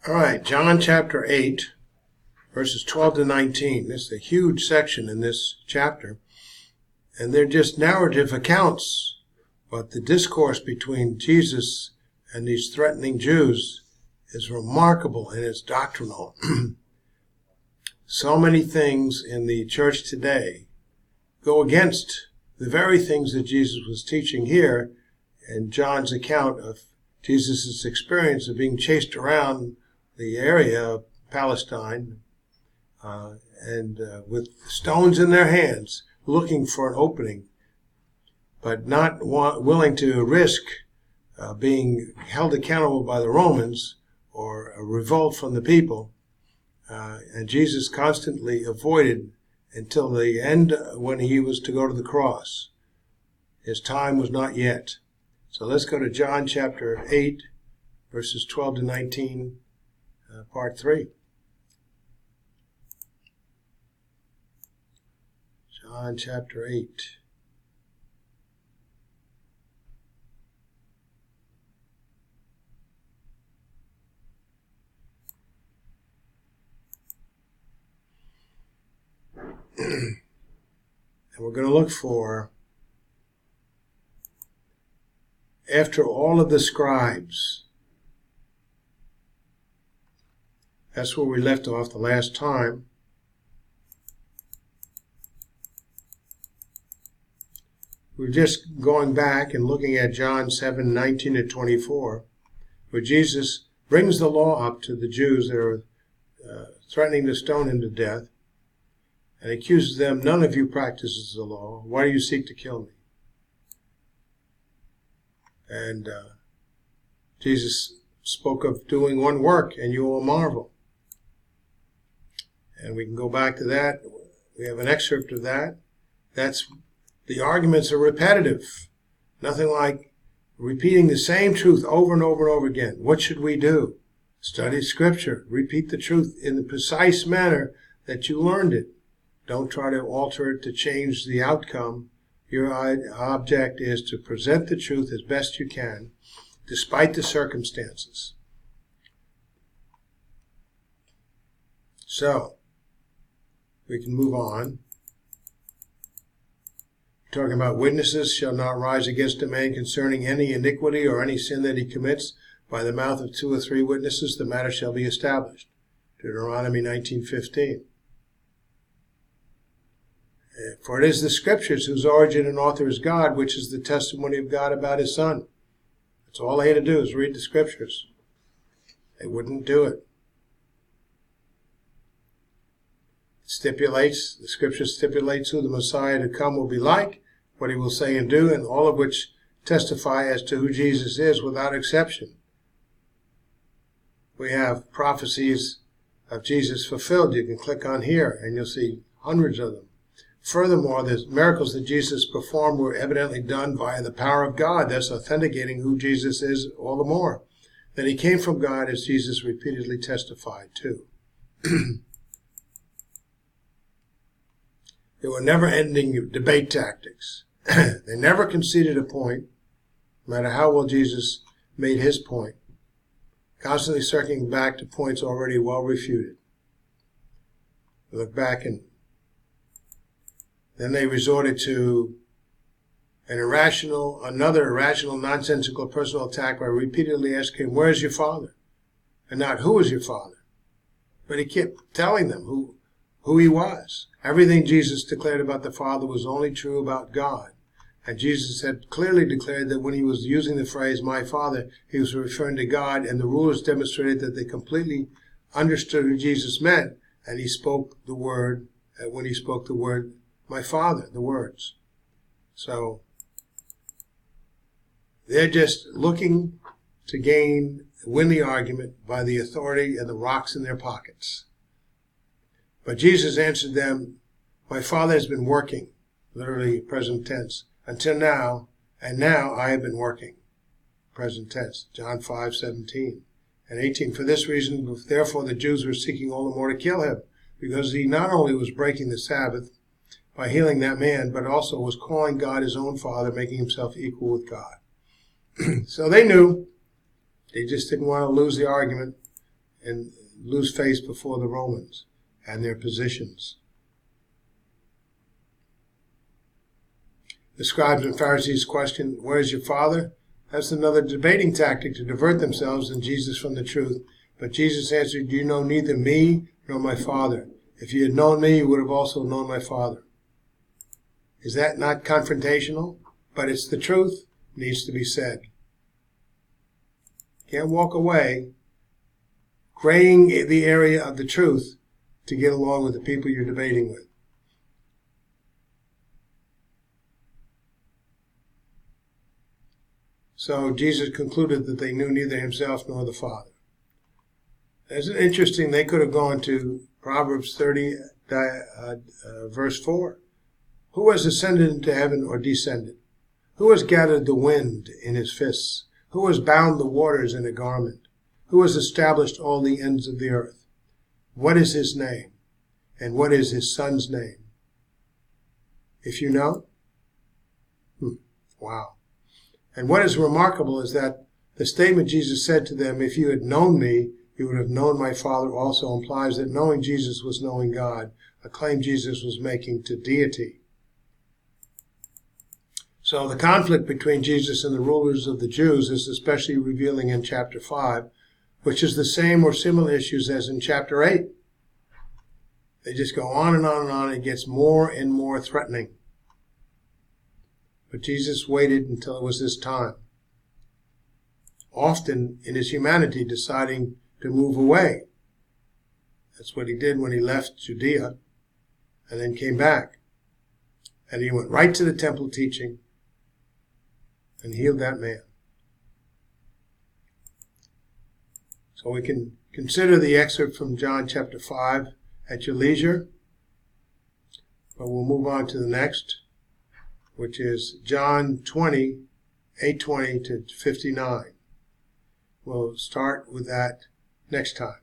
All right, John chapter 8, verses 12 to 19. This is a huge section in this chapter. And they're just narrative accounts, but the discourse between Jesus and these threatening Jews is remarkable and it's doctrinal. So many things in the church today go against the very things that Jesus was teaching here in John's account of Jesus' experience of being chased around the area of Palestine and with stones in their hands, looking for an opening, but not willing to risk being held accountable by the Romans or a revolt from the people. And Jesus constantly avoided until the end when he was to go to the cross. His time was not yet. So let's go to John chapter 8, verses 12 to 19, part 3. John chapter 8. And we're going to look for, after all of the scribes. That's where we left off the last time. We're just going back and looking at John 7, 19 to 24, where Jesus brings the law up to the Jews that are threatening to stone him to death, and accuses them, "None of you practices the law. Why do you seek to kill me?" And Jesus spoke of doing one work, and you will marvel. And we can go back to that. We have an excerpt of that. The arguments are repetitive. Nothing like repeating the same truth over and over and over again. What should we do? Study Scripture. Repeat the truth in the precise manner that you learned it. Don't try to alter it to change the outcome. Your object is to present the truth as best you can, despite the circumstances. So, we can move on. Talking about witnesses shall not rise against a man concerning any iniquity or any sin that he commits. By the mouth of 2 or 3 witnesses the matter shall be established. Deuteronomy 19:15. For it is the Scriptures whose origin and author is God, which is the testimony of God about his Son. That's all they had to do is read the Scriptures. They wouldn't do it. The Scripture stipulates who the Messiah to come will be like, what he will say and do, and all of which testify as to who Jesus is without exception. We have prophecies of Jesus fulfilled. You can click on here and you'll see hundreds of them. Furthermore, the miracles that Jesus performed were evidently done via the power of God. That's authenticating who Jesus is all the more. That he came from God, as Jesus repeatedly testified too. There were never-ending debate tactics. They never conceded a point, no matter how well Jesus made his point, constantly circling back to points already well refuted. Look back, and then they resorted to another irrational, nonsensical personal attack by repeatedly asking, "Where is your Father?" And not, "Who is your Father?" But he kept telling them who he was. Everything Jesus declared about the Father was only true about God. And Jesus had clearly declared that when he was using the phrase, "my Father," he was referring to God, and the rulers demonstrated that they completely understood who Jesus meant, and he spoke the word, when he spoke the word, "my Father," the words. So, they're just looking to win the argument by the authority and the rocks in their pockets. But Jesus answered them, "My Father has been working," literally present tense, "until now, and now I have been working," present tense. John 5:17 and 18. For this reason, therefore, the Jews were seeking all the more to kill him, because he not only was breaking the Sabbath by healing that man, but also was calling God his own Father, making himself equal with God. So they knew. They just didn't want to lose the argument. and lose face before the Romans and their positions. The scribes and Pharisees questioned, "Where is your Father?" That's another debating tactic to divert themselves and Jesus from the truth. But Jesus answered, "You know neither me nor my Father. If you had known me, you would have also known my Father." Is that not confrontational? But it's the truth. It needs to be said. Can't walk away graying the area of the truth to get along with the people you're debating with. So Jesus concluded that they knew neither himself nor the Father. It's interesting, they could have gone to Proverbs 30, verse 4. Who has ascended into heaven or descended? Who has gathered the wind in his fists? Who has bound the waters in a garment? Who has established all the ends of the earth? What is his name? And what is his son's name? If you know? Wow. And what is remarkable is that the statement Jesus said to them, "If you had known me, you would have known my Father," also implies that knowing Jesus was knowing God, a claim Jesus was making to deity. So the conflict between Jesus and the rulers of the Jews is especially revealing in chapter 5, which is the same or similar issues as in chapter 8. They just go on and on and on. It gets more and more threatening. But Jesus waited until it was his time, often in his humanity deciding to move away. That's what he did when he left Judea and then came back. And he went right to the temple teaching and healed that man. So we can consider the excerpt from John chapter 5 at your leisure, but we'll move on to the next, which is John 20, 8:20 to 59. We'll start with that next time.